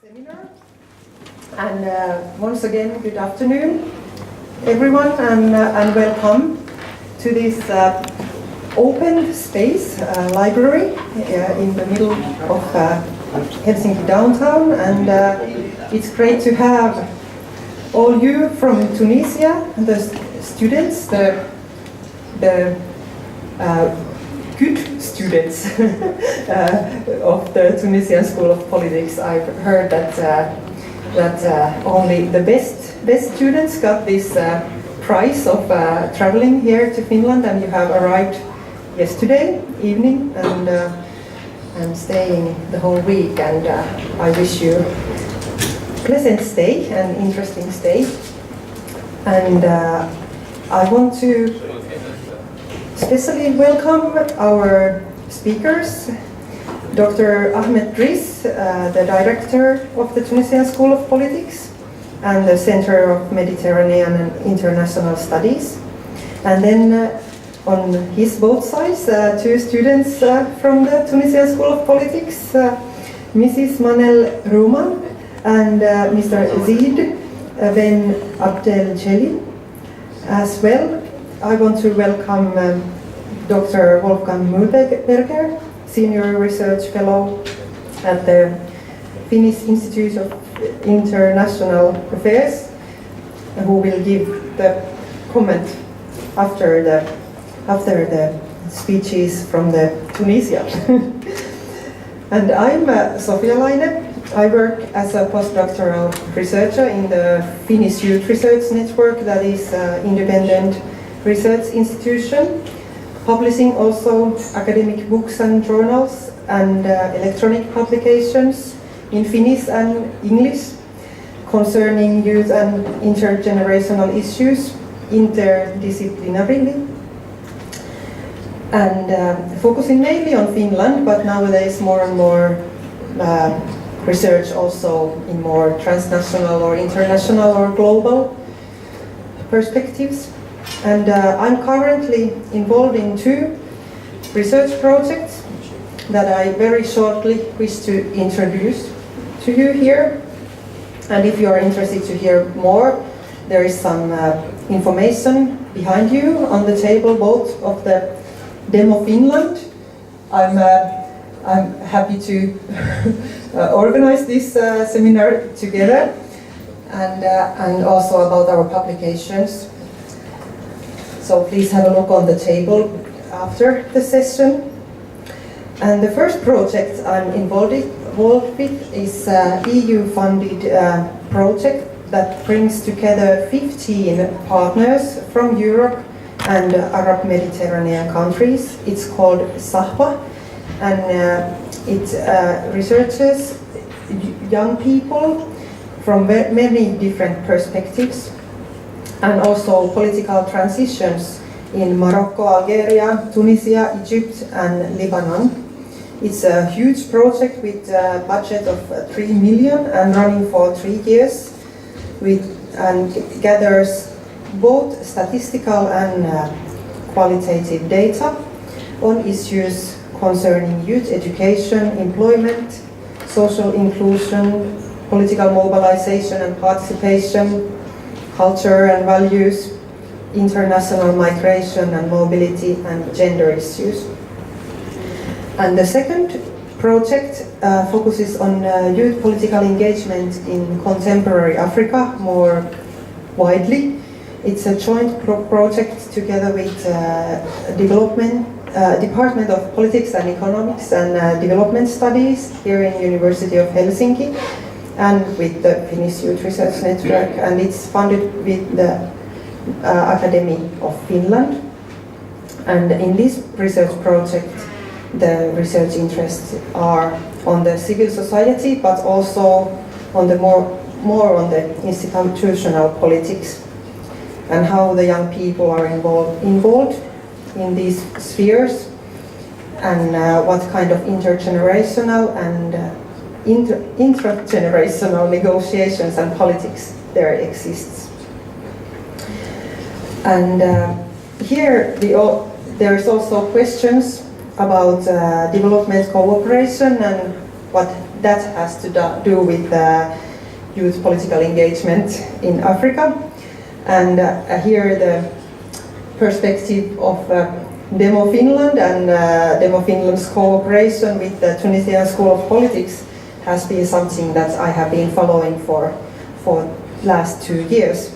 seminar. And once again, good afternoon, everyone, and welcome to this open space library in the middle of Helsinki downtown. And it's great to have all you from Tunisia, the students, the good students of the Tunisian School of Politics. I've heard that only the best students got this prize of traveling here to Finland, and you have arrived yesterday evening and staying the whole week. And I wish you a pleasant stay and interesting stay. And I want to especially welcome our speakers, Dr. Ahmed Driss, the director of the Tunisian School of Politics and the Center of Mediterranean and International Studies. And then on his both sides, two students from the Tunisian School of Politics, Mrs. Manel Rouman and Mr. Zeid Ben Abdel Jeli. As well, I want to welcome Dr. Wolfgang Mühlberger, Senior Research Fellow at the Finnish Institute of International Affairs, who will give the comment after the speeches from the Tunisia. And I'm Sofia Laine. I work as a postdoctoral researcher in the Finnish Youth Research Network, that is an independent research institution, publishing also academic books and journals and electronic publications in Finnish and English concerning youth and intergenerational issues interdisciplinarily, and focusing mainly on Finland, but nowadays more and more research also in more transnational or international or global perspectives. And I'm currently involved in two research projects that I very shortly wish to introduce to you here. And if you are interested to hear more, there is some information behind you on the table, both of the Demo Finland. I'm happy to organize this seminar together, and also about our publications. So please have a look on the table after the session. And the first project I'm involved with is an EU-funded project that brings together 15 partners from Europe and Arab Mediterranean countries. It's called SAHWA, and it researches young people from many different perspectives, and also political transitions in Morocco, Algeria, Tunisia, Egypt, and Lebanon. It's a huge project with a budget of 3 million and running for 3 years, and gathers both statistical and qualitative data on issues concerning youth education, employment, social inclusion, political mobilization and participation, culture and values, international migration and mobility, and gender issues. And the second project focuses on youth political engagement in contemporary Africa more widely. It's a joint project together with Department of Politics and Economics and Development Studies here in University of Helsinki, and with the Finnish Youth Research Network, and it's funded with the Academy of Finland. And in this research project, the research interests are on the civil society, but also on the more on the institutional politics, and how the young people are involved in these spheres, and what kind of intergenerational and intragenerational negotiations and politics there exists. And here there is also questions about development cooperation and what that has to do with youth political engagement in Africa. And here the perspective of Demo Finland and Demo Finland's cooperation with the Tunisian School of Politics has been something that I have been following for last 2 years.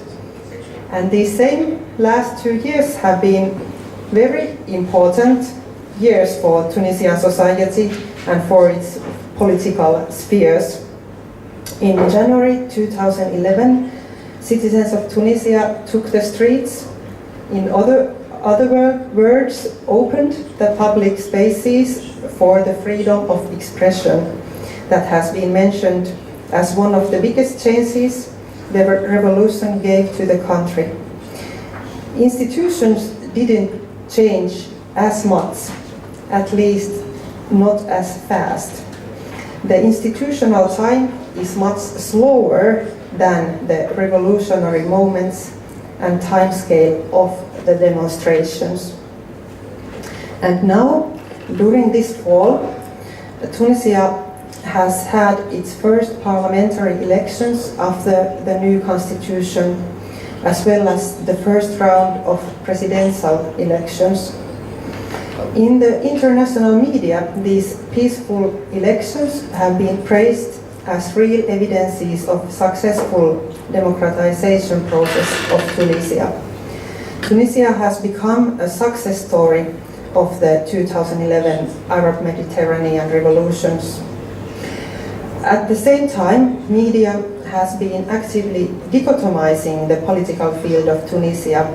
And these same last 2 years have been very important years for Tunisian society and for its political spheres. In January 2011, citizens of Tunisia took the streets. In other words, opened the public spaces for the freedom of expression that has been mentioned as one of the biggest changes the revolution gave to the country. Institutions didn't change as much, at least not as fast. The institutional time is much slower than the revolutionary moments and timescale of the demonstrations. And now, during this fall, Tunisia has had its first parliamentary elections after the new constitution, as well as the first round of presidential elections. In the international media, these peaceful elections have been praised as real evidences of successful democratization process of Tunisia. Tunisia has become a success story of the 2011 Arab Mediterranean revolutions. At the same time, media has been actively dichotomizing the political field of Tunisia,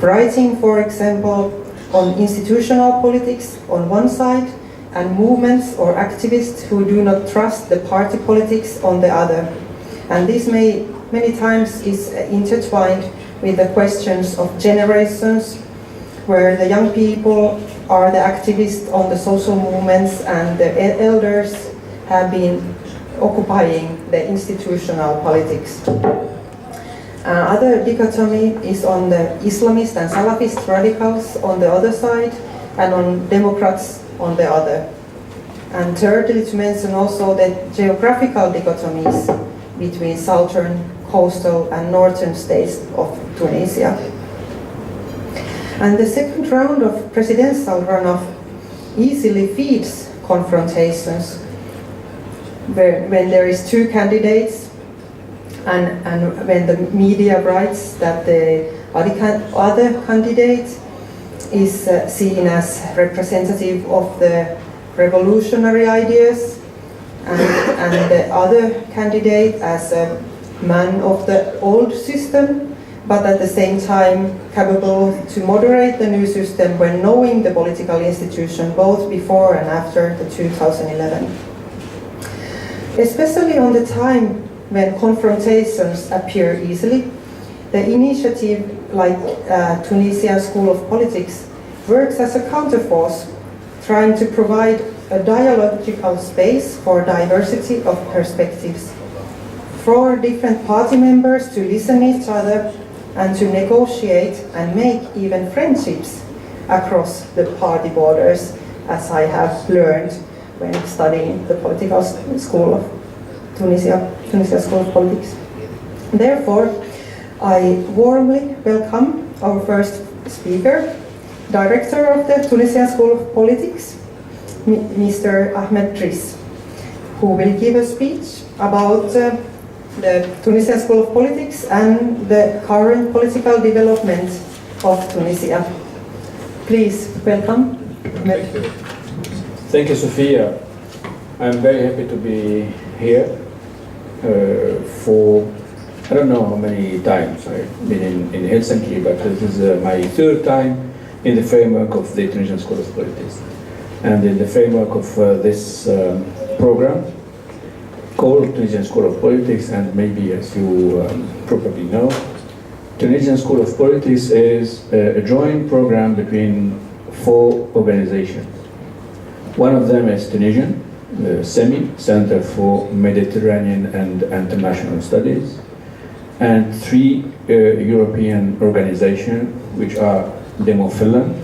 writing, for example, on institutional politics on one side and movements or activists who do not trust the party politics on the other. And this many times is intertwined with the questions of generations, where the young people are the activists on the social movements and the elders have been occupying the institutional politics. Other dichotomy is on the Islamist and Salafist radicals on the other side and on Democrats on the other. And thirdly, to mention also the geographical dichotomies between southern, coastal and northern states of Tunisia. And the second round of presidential runoff easily feeds confrontations when there is two candidates and when the media writes that the other candidate is seen as representative of the revolutionary ideas and the other candidate as a man of the old system, but at the same time capable to moderate the new system when knowing the political institution both before and after the 2011. Especially on the time when confrontations appear easily, the initiative like Tunisian School of Politics works as a counterforce, trying to provide a dialogical space for diversity of perspectives, for different party members to listen to each other and to negotiate and make even friendships across the party borders, as I have learned when studying the political school of Tunisia School of Politics. Therefore, I warmly welcome our first speaker, Director of the Tunisian School of Politics, Mr. Ahmed Driss, who will give a speech about the Tunisian School of Politics and the current political development of Tunisia. Please welcome. Thank you, Sophia. I'm very happy to be here for, I don't know how many times I've been in Helsinki, but this is my third time in the framework of the Tunisian School of Politics. And in the framework of this program called Tunisian School of Politics, and maybe as you probably know, Tunisian School of Politics is a joint program between 4 organizations. One of them is Tunisian, the CEMI, Center for Mediterranean and International Studies, and 3 European organizations, which are Demo Finland,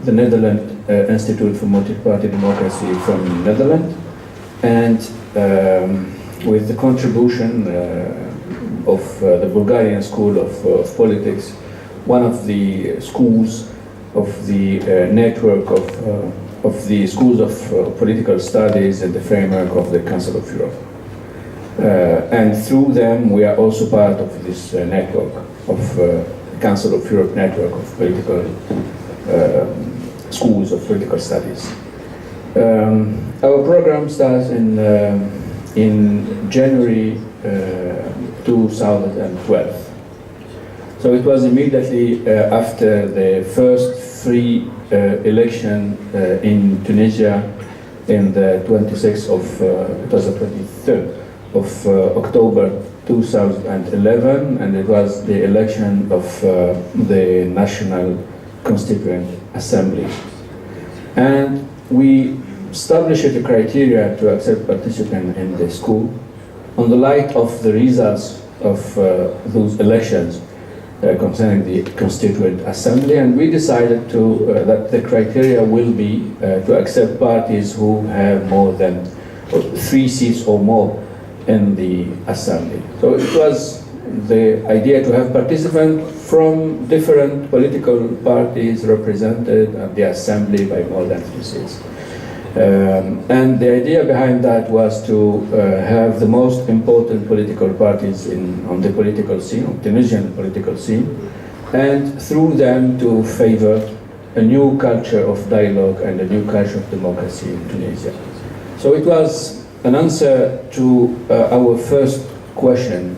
the Netherlands Institute for Multi-Party Democracy from Netherlands, and with the contribution of the Bulgarian School of Politics, one of the schools of the network of the schools of political studies in the framework of the Council of Europe. And through them, we are also part of this network of Council of Europe network of political schools of political studies. Our program starts in January 2012. So it was immediately after the first free election in Tunisia in the 26th of, it was the 23rd of October 2011, and it was the election of the National Constituent Assembly. And we established a criteria to accept participants in the school on the light of the results of those elections concerning the Constituent Assembly, and we decided that the criteria will be to accept parties who have more than 3 seats or more in the Assembly. So it was the idea to have participants from different political parties represented at the Assembly by more than 3 seats. And the idea behind that was to have the most important political parties on the political scene, on Tunisian political scene, and through them to favor a new culture of dialogue and a new culture of democracy in Tunisia. So it was an answer to our first question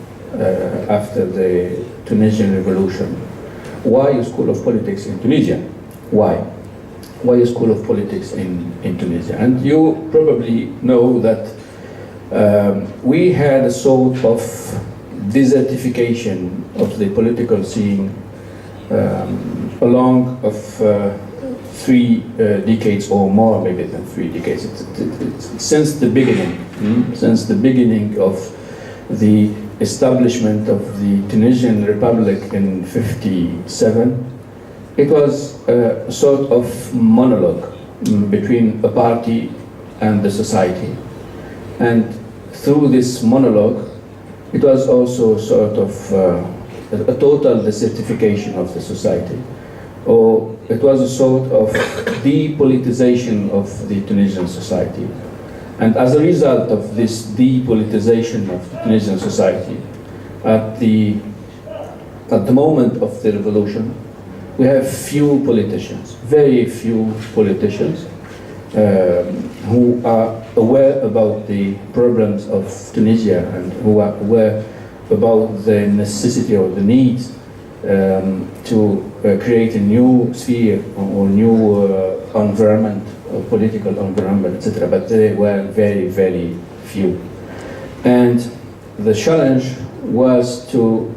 after the Tunisian revolution. Why a School of Politics in Tunisia? Why? Why a School of Politics in Tunisia? And you probably know that we had a sort of desertification of the political scene along of 3 decades or more, maybe than 3 decades. Since the beginning of the establishment of the Tunisian Republic in '57, it was a sort of monologue between a party and the society. And through this monologue, it was also sort of a total desertification of the society. Or it was a sort of depolitization of the Tunisian society. And as a result of this depolitization of the Tunisian society, at the moment of the revolution, we have few politicians, very few politicians, who are aware about the problems of Tunisia and who are aware about the necessity or the need to create a new sphere or new environment, or political environment, etc. But they were very, very few. And the challenge was to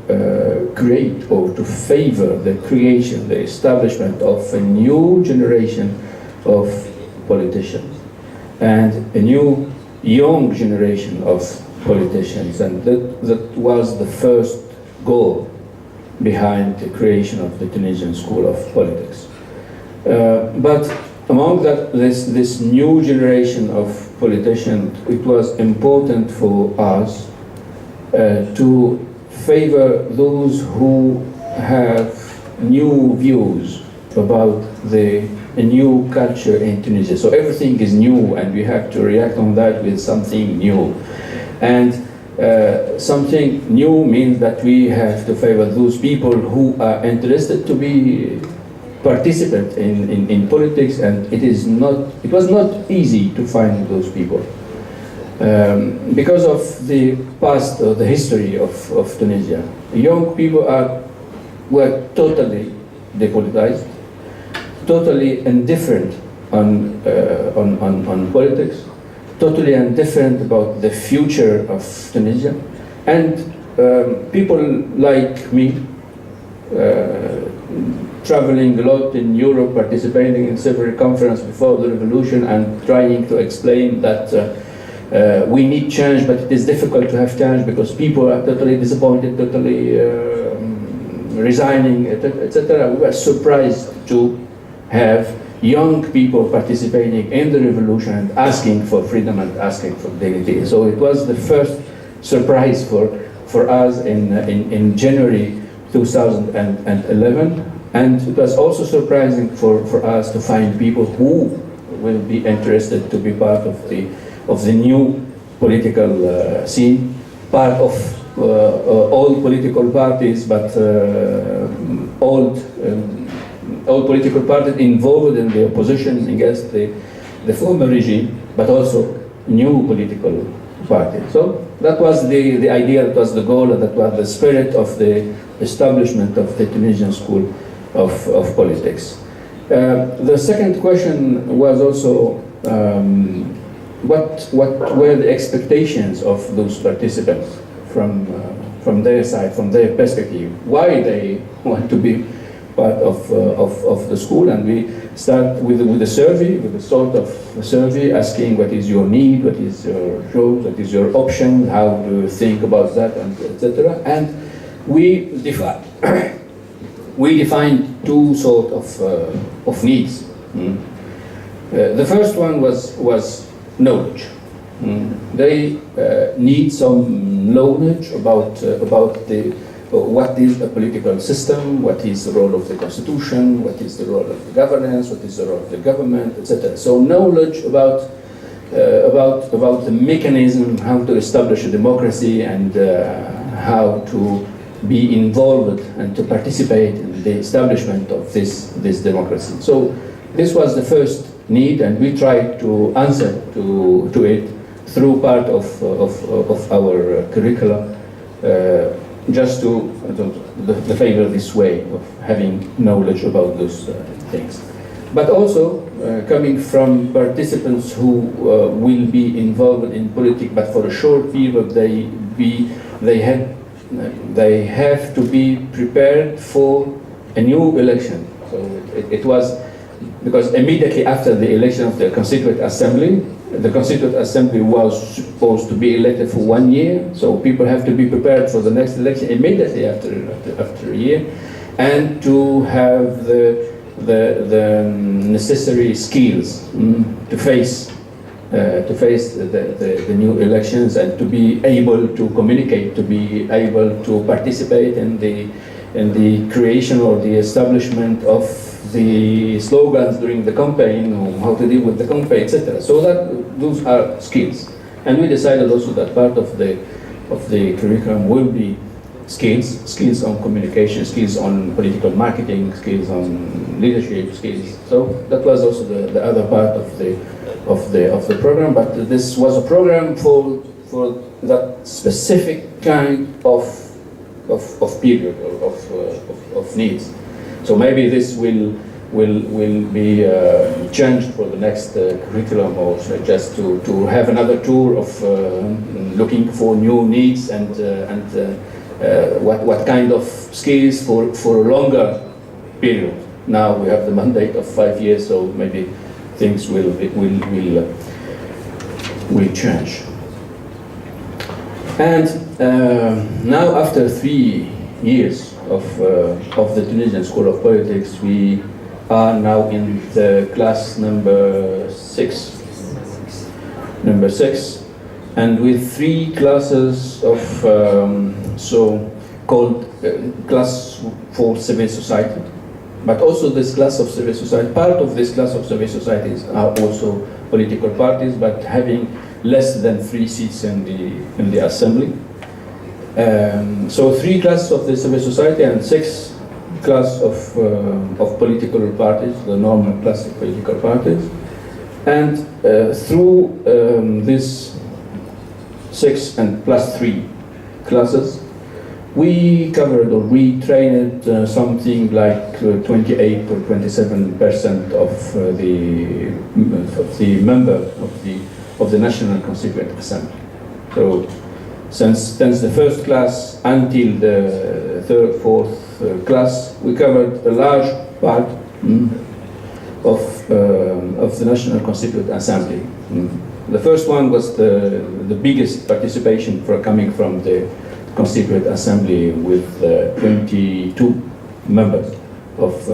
create or to favor the creation, the establishment of a new generation of politicians and a new young generation of politicians. And that was the first goal behind the creation of the Tunisian School of Politics. But among this new generation of politicians, it was important for us to favor those who have new views about a new culture in Tunisia. So everything is new, and we have to react on that with something new. And something new means that we have to favor those people who are interested to be participant in politics, and it was not easy to find those people. Because of the past or the history of Tunisia, young people were totally depolitized, totally indifferent on politics, totally indifferent about the future of Tunisia, and people like me, traveling a lot in Europe, participating in several conferences before the revolution, and trying to explain that we need change, but it is difficult to have change because people are totally disappointed, totally resigning, etc. We were surprised to have young people participating in the revolution and asking for freedom and asking for dignity. So it was the first surprise for us in January 2011, and it was also surprising for us to find people who will be interested to be part of the new political scene, part of all political parties, but old political parties involved in the opposition against the former regime, but also new political parties. So that was the idea, that was the goal, and that was the spirit of the establishment of the Tunisian School of Politics. The second question was also what were the expectations of those participants from their side, from their perspective, why they want to be part of the school. And we start with a survey, with a sort of survey asking what is your need, what is your goal, what is your option, how do you think about that, and etc. And we defined two sort of needs. The first one was knowledge. They need some knowledge about what is a political system, what is the role of the constitution, what is the role of the governance, what is the role of the government, etc. So knowledge about the mechanism, how to establish a democracy, and how to be involved and to participate in the establishment of this democracy. So this was the first need, and we tried to answer to it through part of our curriculum, just to the favor this way of having knowledge about those things. But also coming from participants who will be involved in politics, but for a short period, they have to be prepared for a new election. So it was because immediately after the election of the Constituent Assembly, the Constituent Assembly was supposed to be elected for 1 year, so people have to be prepared for the next election immediately after a year, and to have the necessary skills to face the new elections, and to be able to communicate, to be able to participate in the creation or the establishment of the slogans during the campaign, or how to deal with the campaign, etc. So those are skills, and we decided also that part of the curriculum will be skills on communication, skills on political marketing, skills on leadership skills. So that was also the other part of the program. But this was a program for that specific kind of period of needs. So maybe this will be changed for the next curriculum, or just to have another tour of looking for new needs and what kind of skills for a longer period. Now we have the mandate of 5 years, so maybe things will change. And now, after 3 years of the Tunisian School of Politics, we are now in the class number six, and with 3 classes of so-called class for civil society. But also this class of civil society, part of this class of civil societies are also political parties, but having less than 3 seats in the assembly. So 3 classes of the civil society and 6 class of political parties, the normal class of political parties. And through this 6 and plus 3 classes, we covered, or we trained something like 28 or 27% of the member of the National Constituent Assembly. So since the first class until the third, fourth class, we covered a large part of the National Constituent Assembly. The first one was the biggest participation coming from the Constituent Assembly, with 22 members of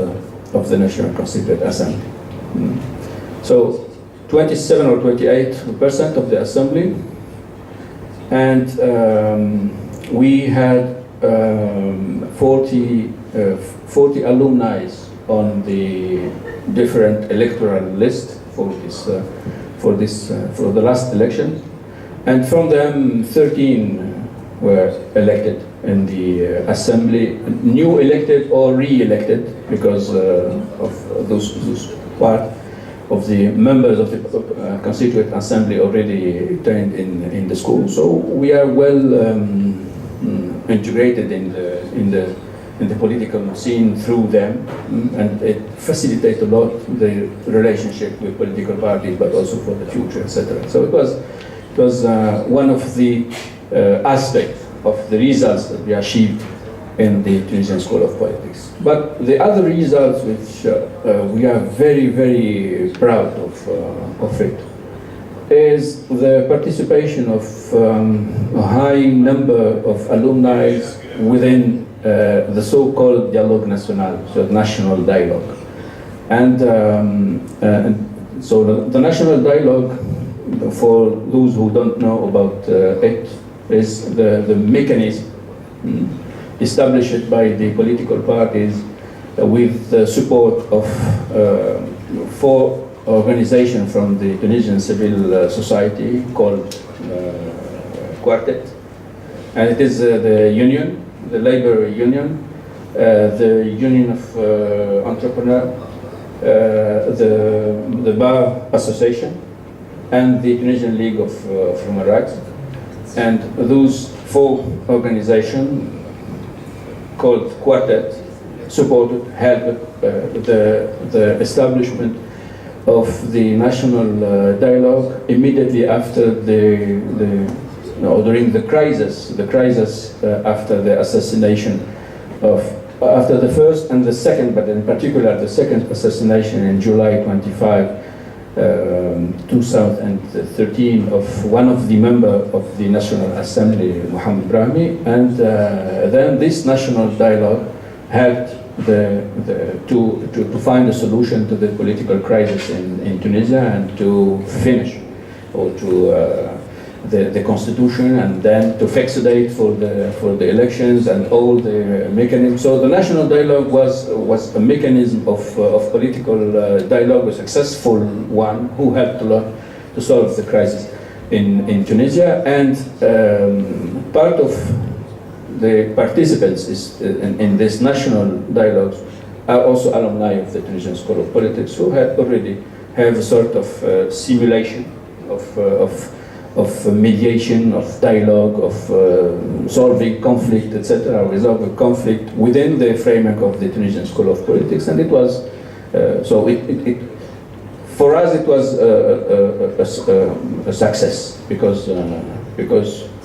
the National Constituent Assembly. So 27 or 28% of the assembly, and we had 40 alumni on the different electoral list for the last election, and from them 13 were elected in the assembly, new elected or re-elected, because of those part of the members of the Constituent Assembly already trained in the school. So we are well integrated in the political scene through them, and it facilitates a lot the relationship with political parties, but also for the future, etc. So it was one of the aspects of the results that we achieved in the Tunisian School of Politics. But the other results which we are very, very proud of it is the participation of a high number of alumni within the so-called Dialogue National, so national dialogue. And so the national dialogue, for those who don't know about it, is the mechanism established by the political parties with the support of 4 organizations from the Tunisian civil society called Quartet. And it is the union, the labor union, the union of entrepreneurs, the bar association, and the Tunisian League of Human Rights. And those 4 organizations called Quartet supported, helped the establishment of the national dialogue immediately after during the crisis after the assassination after the first and the second, but in particular the second assassination in July 25, 2013 of one of the members of the National Assembly, Mohamed Brahmi, and then this national dialogue helped to find a solution to the political crisis in Tunisia and to finish or to the constitution, and then to fix a date for the elections and all the mechanisms. So the national dialogue was a mechanism of political dialogue, a successful one, who helped a lot to solve the crisis in Tunisia. And part of the participants in this national dialogues are also alumni of the Tunisian School of Politics, who already have a sort of simulation of mediation, of dialogue, of solving conflict, etc., resolving conflict within the framework of the Tunisian School of Politics. And it was, for us it was a success, because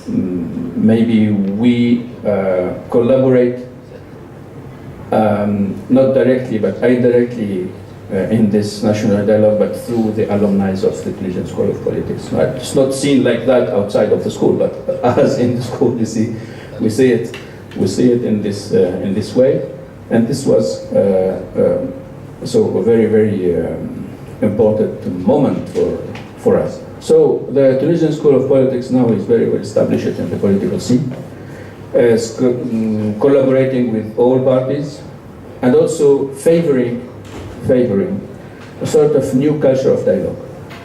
maybe we collaborate not directly but indirectly in this national dialogue, but through the alumni of the Tunisian School of Politics. Right? It's not seen like that outside of the school, but as in the school, we see it in this way, and this was so a very, very important moment for us. So the Tunisian School of Politics now is very well established in the political scene, is collaborating with all parties, and also favoring a sort of new culture of dialogue,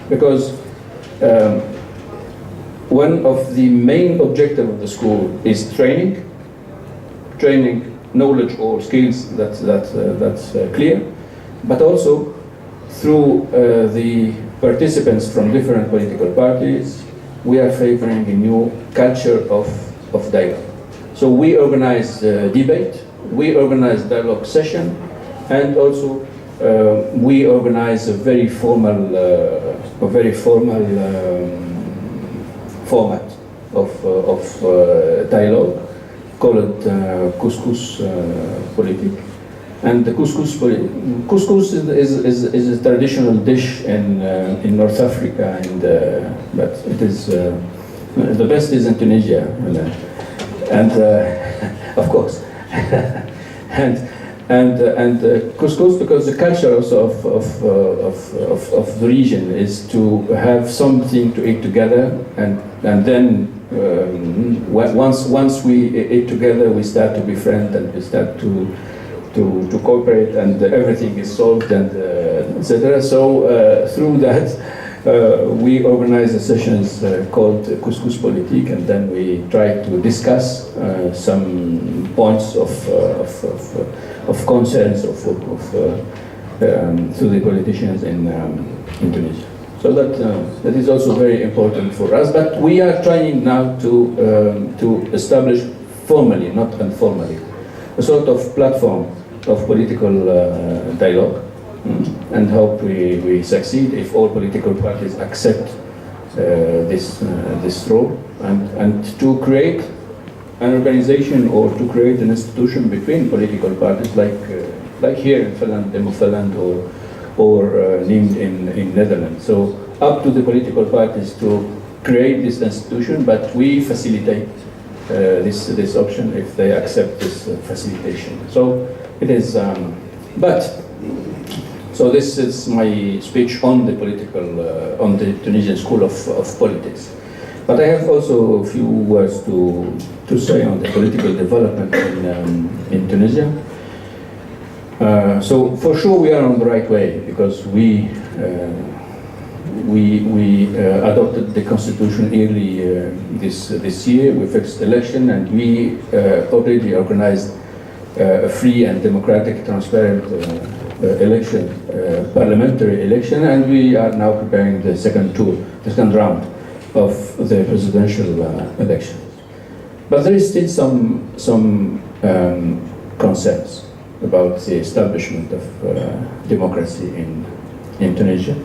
because one of the main objectives of the school is training knowledge or skills that's clear, but also through the participants from different political parties, we are favoring a new culture of dialogue. So we organize debate, we organize dialogue session, and also we organize a very formal format of dialogue called couscous politique. And the couscous is a traditional dish in North Africa, but it is the best is in Tunisia, and of course, and And couscous, because the culture also of the region is to have something to eat together, and then once we eat together, we start to be friends and we start to cooperate, and everything is solved, and etc. So through that, we organize sessions called Couscous Politique, and then we try to discuss some points of concerns to the politicians in Tunisia. So that is also very important for us. But we are trying now to establish formally, not informally, a sort of platform of political dialogue, and hope we succeed if all political parties accept this role, and to create an organization or to create an institution between political parties, like here in Finland, Demo Finland, or named in Netherlands. So up to the political parties to create this institution, but we facilitate this option if they accept this facilitation. So it is, so this is my speech on the on the Tunisian School of Politics. But I have also a few words to say on the political development in Tunisia. So for sure we are on the right way, because we adopted the constitution early this year. We fixed election, and we already organized a free and democratic, transparent election, parliamentary election, and we are now preparing the second round of the presidential elections. But there is still some concerns about the establishment of democracy in Tunisia,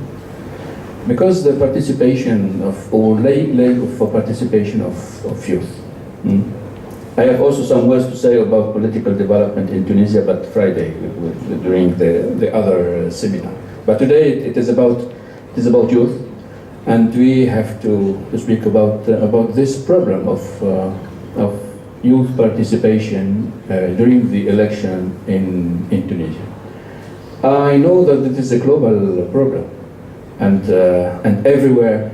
because the participation of participation of youth. I have also some words to say about political development in Tunisia, but Friday during the other seminar. But today it is about youth, and we have to speak about this problem of youth participation during the election in Tunisia. I know that it is a global problem, and everywhere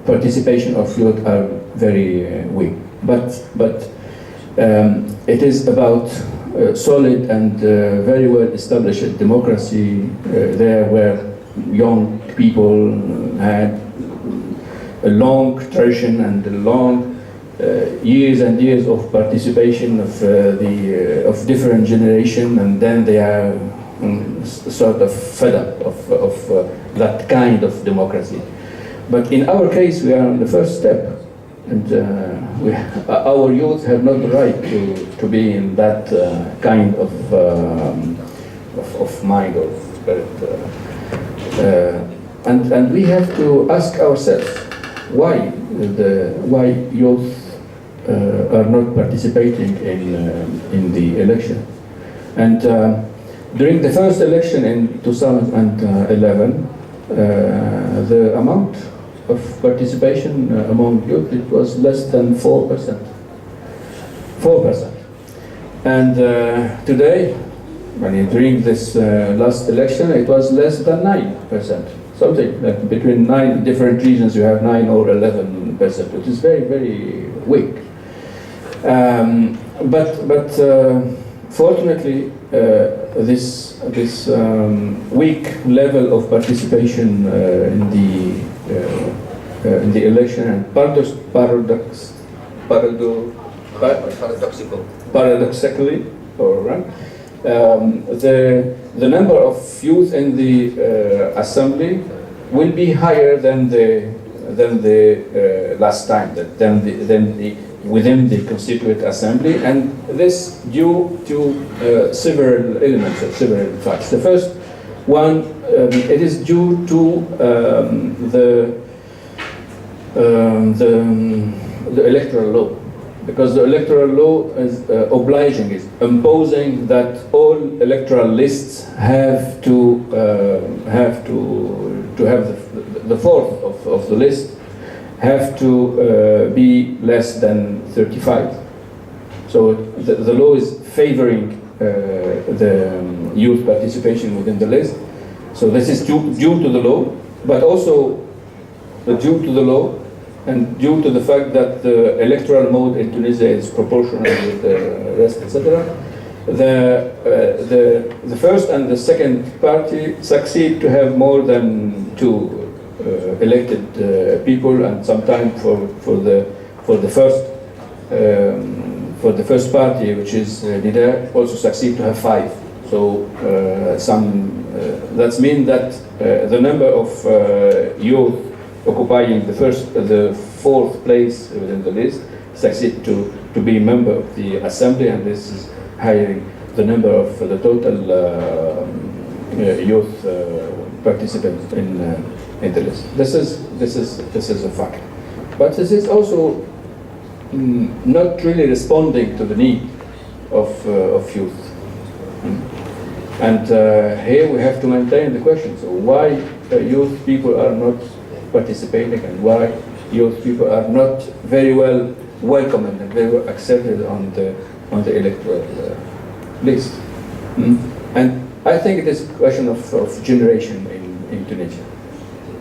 participation of youth are very weak. But it is about solid and very well established democracy there, where young people had a long tradition and a long years and years of participation of different generation, and then they are sort of fed up of that kind of democracy. But in our case, we are on the first step, and our youth have not the right to be in that kind of mind or spirit, and we have to ask ourselves why youth are not participating in the election. And during the first election in 2011, the amount of participation among youth, it was less than 4%. 4%. And today, during this last election, it was less than 9%. Something like between 9 different regions, you have 9 or 11%, which is very, very weak. But fortunately, this weak level of participation in the election, and paradoxically, the number of youth in the assembly will be higher than the last time, within the Constituent Assembly, and this due to several elements or several facts. The first one, it is due to the electoral law, because the electoral law is obliging, is imposing that all electoral lists have to have the fourth of the list have to be less than 35. So the law is favoring youth participation within the list. So this is due to the law, but also due to the law and due to the fact that the electoral mode in Tunisia is proportional with the rest, etc. The first and the second party succeed to have more than two elected people, and sometimes for the first party, which is Nida, also succeed to have 5. So that means that the number of youth occupying the 4th place within the list succeed to be member of the assembly, and this is higher the number of the total youth participants in the list. This is a fact, but this is also not really responding to the need of youth. And here we have to maintain the question: so why youth people are not participating, and why youth people are not very well welcomed and very well accepted on the electoral list. And I think it is a question of generation in Tunisia.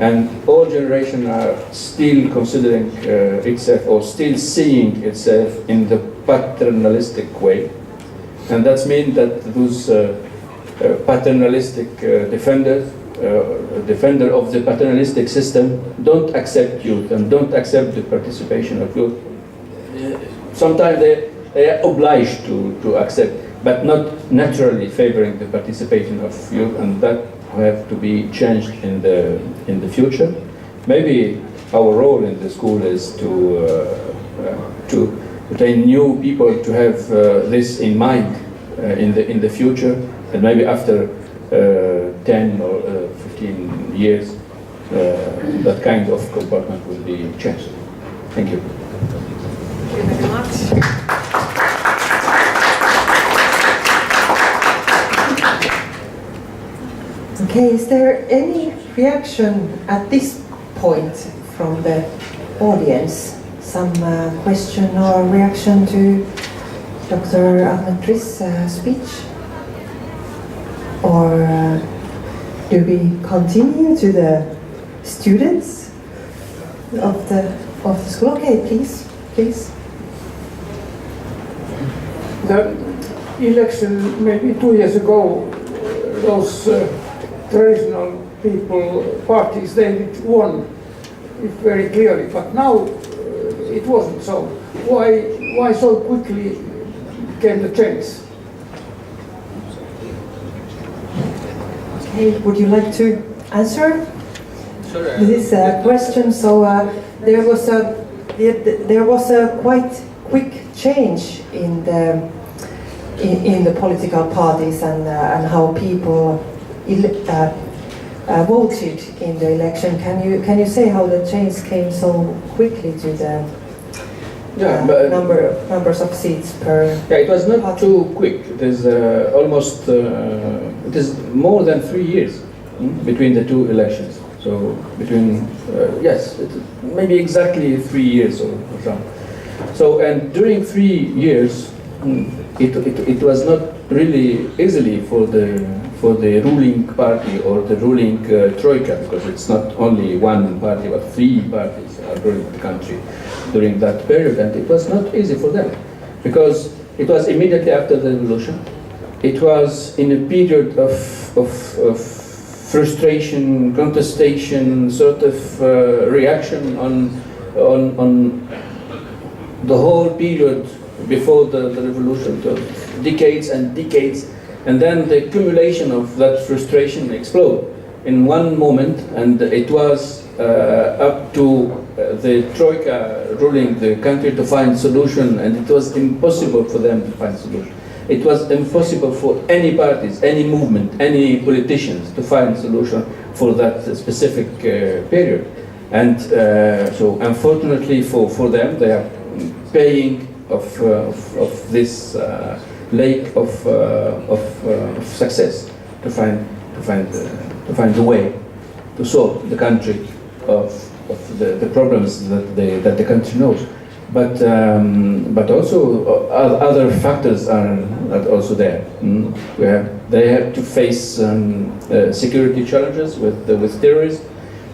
And all generations are still considering itself, or still seeing itself in the paternalistic way. And that means that those paternalistic defender of the paternalistic system don't accept youth and don't accept the participation of youth. Sometimes they are obliged to accept, but not naturally favoring the participation of youth, and that have to be changed in the future. Maybe our role in the school is to train new people to have this in mind in the future, and maybe after 10 or 15 years, that kind of comportment will be changed. Thank you. Thank you very much. Okay, is there any reaction at this point from the audience? Some question or reaction to Dr. Ahmed's speech? Or do we continue to the students of the school? Okay, please. The election maybe 2 years ago, those traditional parties, they won it very clearly, but now it wasn't so. Why so quickly came the change? Hey, would you like to answer? Sure. This is a question. So there was a quite quick change in the political parties and how people voted in the election. Can you say how the change came so quickly to the numbers of seats per? Yeah, it was not party? too quick. It is almost. It is more than 3 years between the two elections. So between yes, maybe exactly 3 years or so. So, and during 3 years, it was not really easily for the ruling party or the ruling troika, because it's not only one party but 3 parties are ruling the country during that period, and it was not easy for them because it was immediately after the revolution. It was in a period of frustration, contestation, sort of reaction on the whole period before the revolution, decades and decades, and then the accumulation of that frustration exploded in one moment, and it was up to the troika ruling the country to find solution, and it was impossible for them to find solution. It was impossible for any parties, any movement, any politicians to find solution for that specific period. And so unfortunately for them, they are paying of this lack of success to find the way to solve the country of the problems that the country knows. but also other factors are also there. They have to face security challenges with terrorists.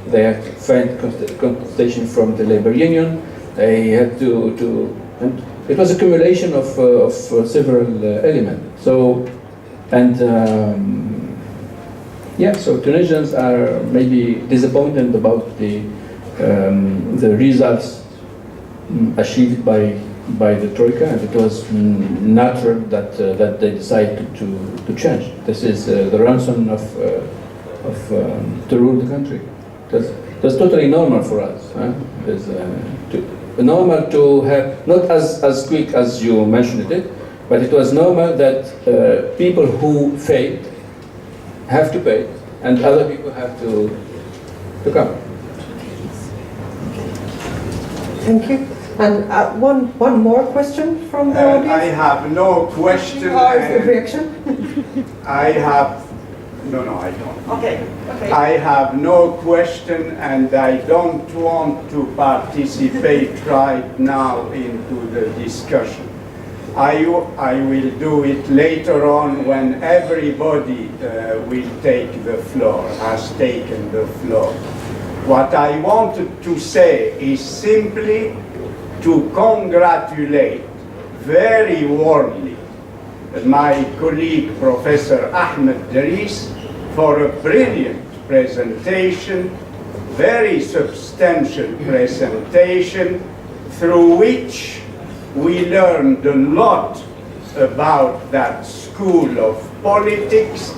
They have to find contestation from the labor union. They had to and it was accumulation of several elements. So so Tunisians are maybe disappointed about the results achieved by the Troika, and it was natural that they decided to change. This is the ransom to rule the country. That's totally normal for us. It's normal to have, not as quick as you mentioned it, but it was normal that people who failed have to pay, and other people have to come. Thank you. And one more question from the audience? I have no question. Reaction? I have, no, I don't. Okay. I have no question, and I don't want to participate right now into the discussion. I will do it later on when everybody will take the floor, has taken the floor. What I wanted to say is simply to congratulate very warmly my colleague Professor Ahmed Daris for a brilliant presentation, very substantial presentation, through which we learned a lot about that school of politics,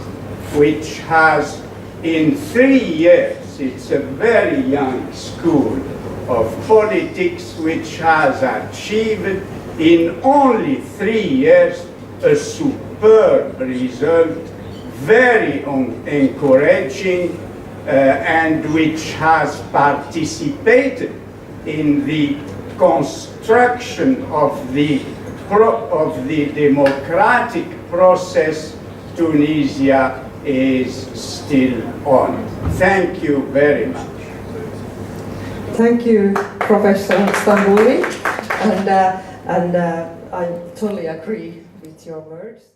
which has in 3 years, it's a very young school of politics, which has achieved in only 3 years a superb result, very encouraging, and which has participated in the construction of the democratic process Tunisia is still on. Thank you very much. Thank you, Professor Stambouli, and I totally agree with your words.